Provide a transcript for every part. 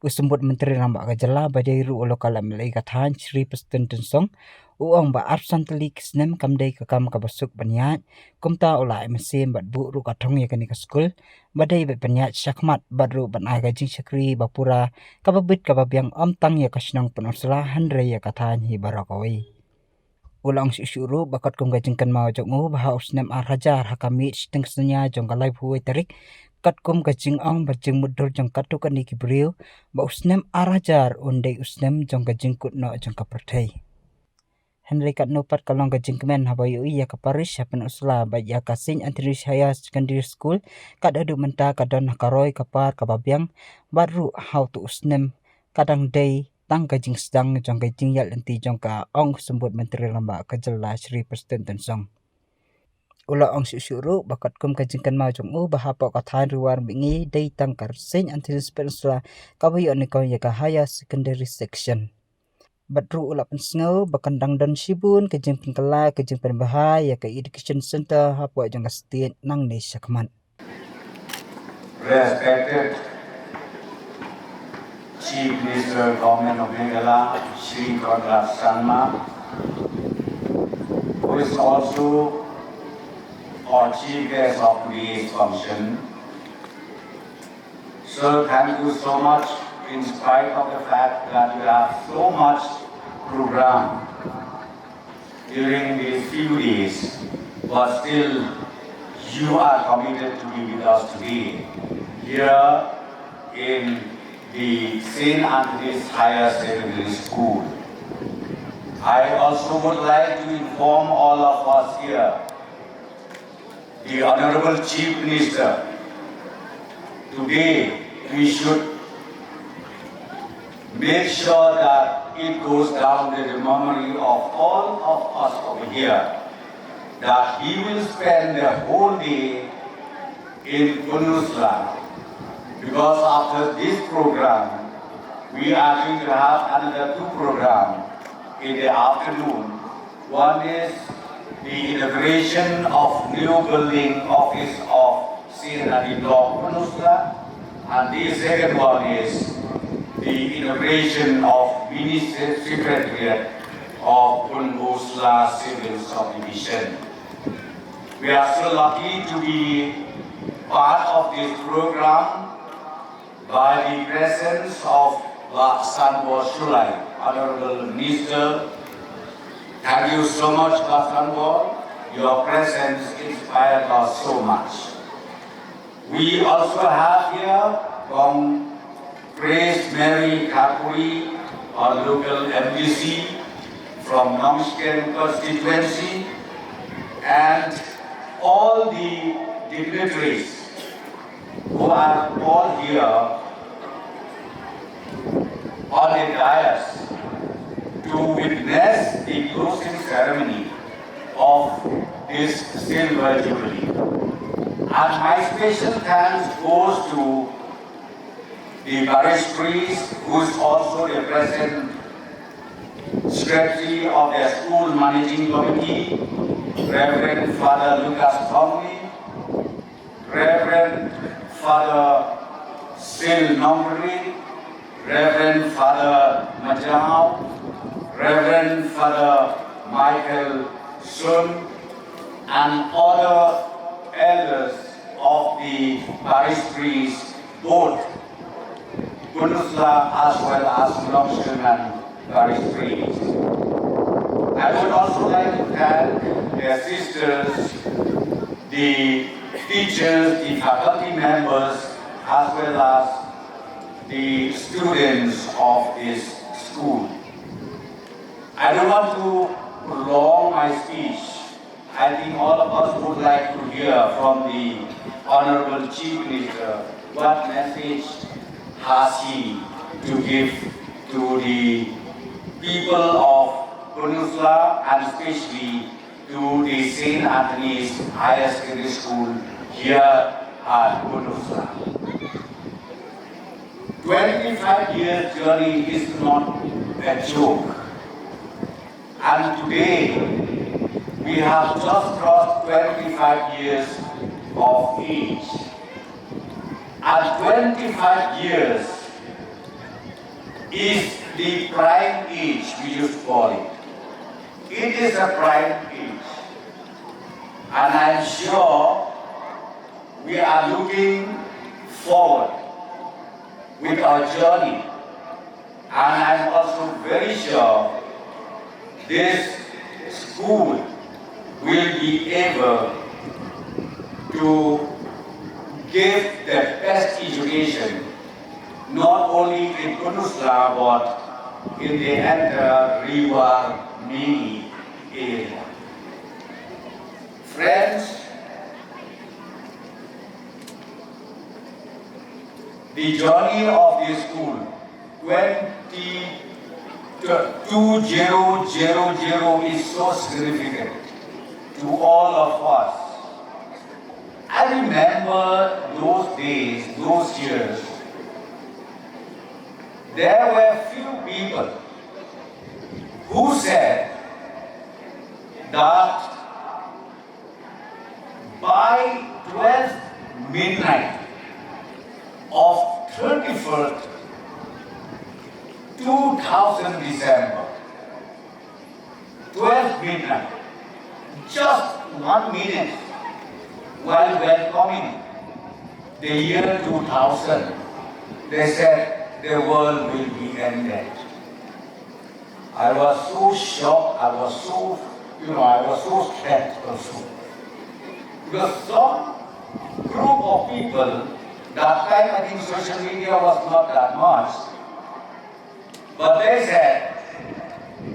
Usambut Menteri Rambak Kajala badai ru lokal Malay Kathan Shri Prestone Tynsong uang ba arsan Tylli Snem kamdai kakam kabasuk banyat kumta ulai mesin bat bu ru katong ya kani ka school badai bat banyat syakmat bat ru ban ai gajing Shri bapura kababit kababyang tang ya kasnang penosla handre ya kathan hi barakawai ulang syuru bakat kum gajing kan mau jongu bah Snem arajar hakamit sting senya jong kalai phuai tarik kat kum gajing bajing mudul jong katu kan iki brio ba Snem arajar undai Snem jong gajing kutno jong kaperthai Henry kat nopat kalong gajing kemen habayu iya kaparish hapen usla ba ya kasing Anthony Higher Secondary School kat adu menta kadon karoy kapar kababyang baru how to Snem kadang day tang gajing sedang jong gajing yal enti jong ka sembut Menteri Lambak Kajala Shri Prestone Tynsong ula syuru bakat kum kajingkan mau jong bahapa kathan ruar bingi day tang karsing Anthony Spencer kabayu ni kau ya ka Higher Secondary Section Batru ulap pensengau bakandang dan sibun kejeng pengkala kejeng penbahai ya ke education center hapua jangka state nang ni syakman. Respected Chief Minister Government of Meghalaya Shri Sharma, who is also our chief guest of today's function. Sir, thank you so much. In spite of the fact that you have so much program during these few days, but still you are committed to be with us today here in the St. Anthony's Higher Secondary School. I also would like to inform all of us here, the Honorable Chief Minister, today we should make sure that it goes down to the memory of all of us over here that he will spend the whole day in Punusla, because after this program we are going to have another two programs in the afternoon. One is the inauguration of new building office of Senior Block Punusla, and the second one is the inauguration of Mini Secretariat of Punusla Civil Subdivision. We are so lucky to be part of this program by the presence of Sanbo Shulai, Honorable Minister. Thank you so much, Sanbo. Your presence inspired us so much. We also have here from Praise Mary Kapuri, our local MDC from Nongshken constituency, and all the dignitaries who are all here on the dais to witness the closing ceremony of this silver jubilee. And my special thanks goes to the parish priest, who is also the present secretary of the school managing committee, Reverend Father Lucas Tomley, Reverend Father Sil Nombri, Reverend Father Majao, Reverend Father Michael Sun, and other elders of the parish priests, both Punusla as well as Nongshken and parish priests. I would also like to thank the sisters, the teachers, the faculty members, as well as the students of this school. I don't want to prolong my speech. I think all of us would like to hear from the Honorable Chief Minister what message has he to give to the people of Punusla and especially to the St. Anthony's Higher Secondary School here at Punusla. 25 years journey is not a joke. And today we have just crossed 25 years of age. And 25 years is the prime age, we used to call it. It is a prime age. And I'm sure we are looking forward with our journey. And I'm also very sure this school will be able to give the best education, not only in Kunusla, but in the entire River Mini area. Friends, the journey of the school 2000 is so significant to all of us. I remember those days, those years, there were few people who said that by 12th midnight of 31st 2000 December, 12 midnight, just 1 minute while welcoming the year 2000, they said the world will be ended. I was so shocked, I was so scared also. Because some group of people, that time I think social media was not that much, but they said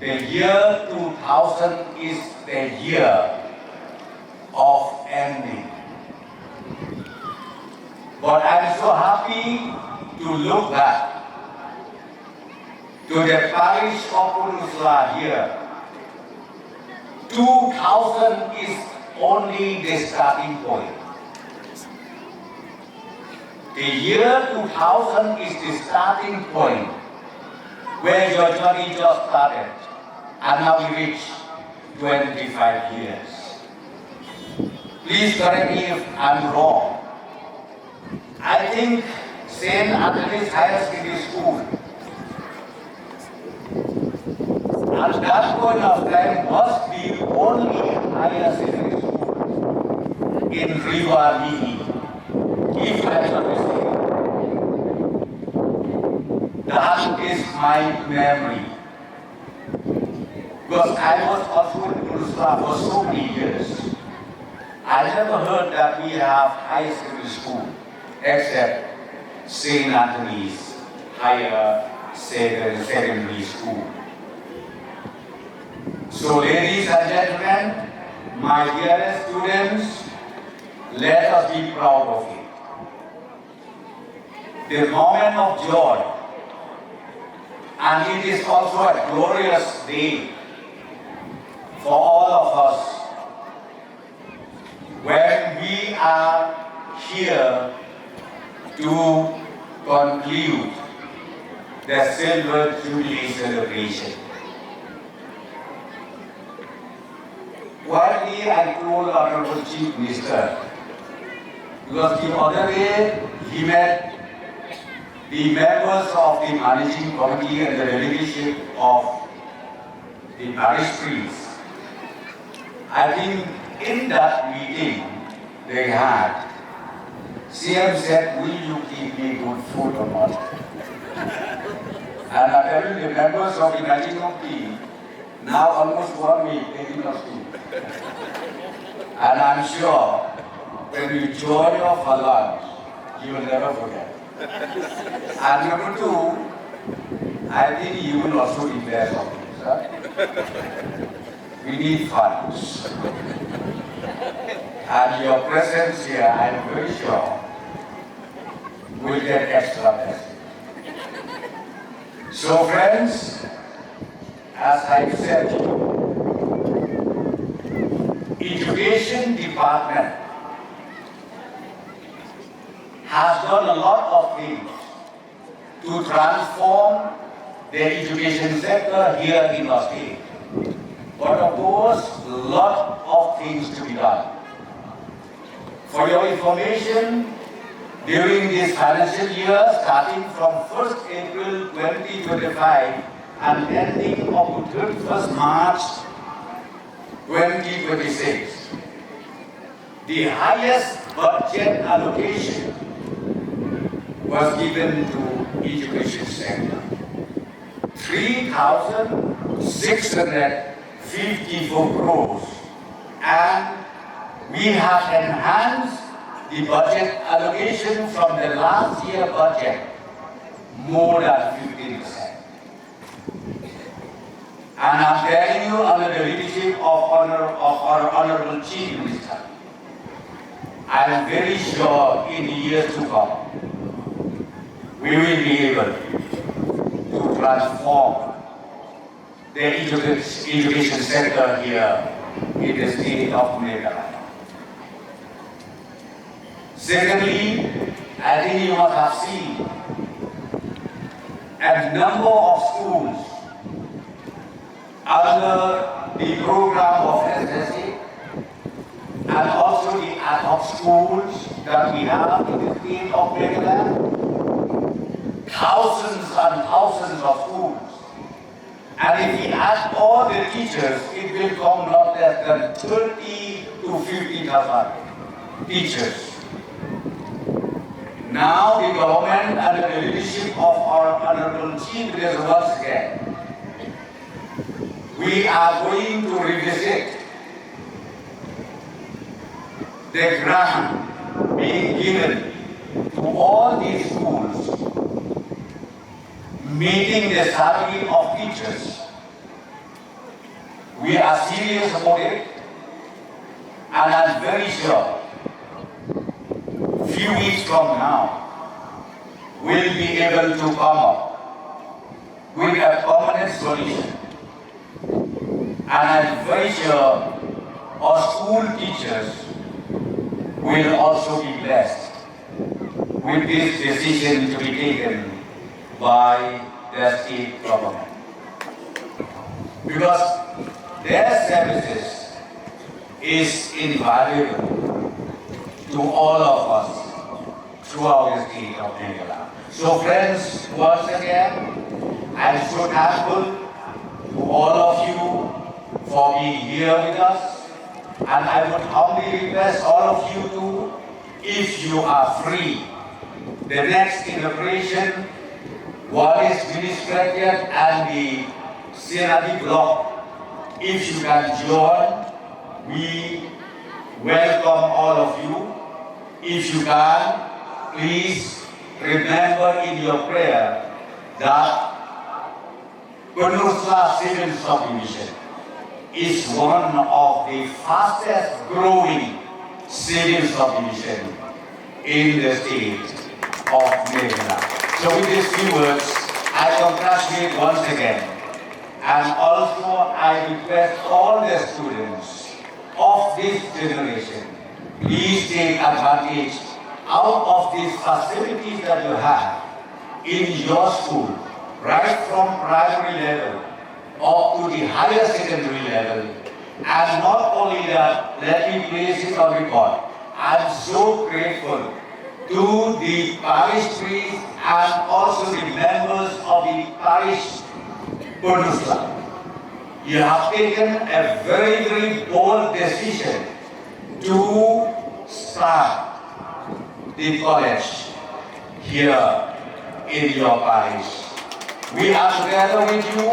the year 2000 is the year of ending. But I'm so happy to look back to the parish of Kunusla here. 2000 is only the starting point. The year 2000 is the starting point where your journey just started, and now we reach 25 years. Please correct me if I'm wrong. I think St. Anthony's Higher Secondary School at that point of time was the only higher secondary school in River Mini, if I'm not mistaken. That is my memory. Because I was also in Kunusla for so many years. I never heard that we have high secondary school except St. Anthony's Higher Secondary School. So ladies and gentlemen, my dearest students, let us be proud of it. The moment of joy, and it is also a glorious day for all of us when we are here to conclude the Silver Jubilee celebration. Quietly, I told Honorable Chief Minister, because the other day he met the members of the managing committee and the delegation of the parish priests. I think in that meeting they had, CM said, will you give me good food or not? And I'm telling the members of the managing committee, now almost 1 week they did not speak. And I'm sure when you join your for lunch, you will never forget. And number two, I think you will also declare something, sir. We need funds. And your presence here, I am very sure, will get extra blessing. So friends, as I said, Education Department has done a lot of things to transform the education sector here in our state. But of course, a lot of things to be done. For your information, during this financial year, starting from 1st April 2025 and ending on 31st March 2026. The highest budget allocation was given to education sector. 3,654 crores, and we have enhanced the budget allocation from the last year budget more than 15%. And I'm telling you, under the leadership of our Honorable Chief Minister, I am very sure in the years to come, we will be able to transform the education sector here in the state of Meghalaya. Secondly, I think you must have seen a number of schools under the program of SSA and also the ad hoc schools that we have in the state of Meghalaya. Thousands and thousands of schools. And if we add all the teachers, it will come not less than 30 to 50,000 teachers. Now the government, under the leadership of our Honorable Chief Minister once again, we are going to revisit the grant being given to all these schools, meeting the salary of teachers. We are serious about it, and I'm very sure few weeks from now we'll be able to come up with a permanent solution. And I'm very sure our school teachers will also be blessed with this decision to be taken by the state government. Because their services is invaluable to all of us throughout the state of Meghalaya. So friends, once again, I'm so thankful to all of you for being here with us. And I would humbly request all of you to, if you are free, the next inauguration, what is Ministerial and the CNRD block, if you can join, we welcome all of you. If you can, please remember in your prayer that Penursla Civil Subdivision is one of the fastest growing civil subdivision in the state of Meghalaya. So with these few words, I congratulate once again, and also I request all the students of this generation, please take advantage out of these facilities that you have in your school, right from primary level up to the higher secondary level. And not only that, let me place it on record, I'm so grateful to the parish priest and also the members of the parish Penursla. You have taken a very, very bold decision to start the college here in your parish. We are together with you,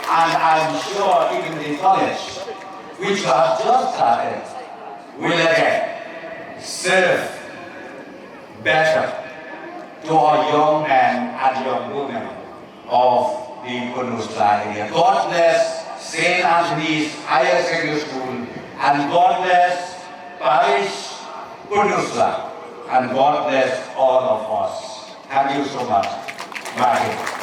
and I'm sure even the college, which you have just started, will again serve better to our young men and young women of the Penursla area. God bless St. Anthony's Higher Secondary School, and God bless Parish Penursla, and God bless all of us. Thank you so much. Bye.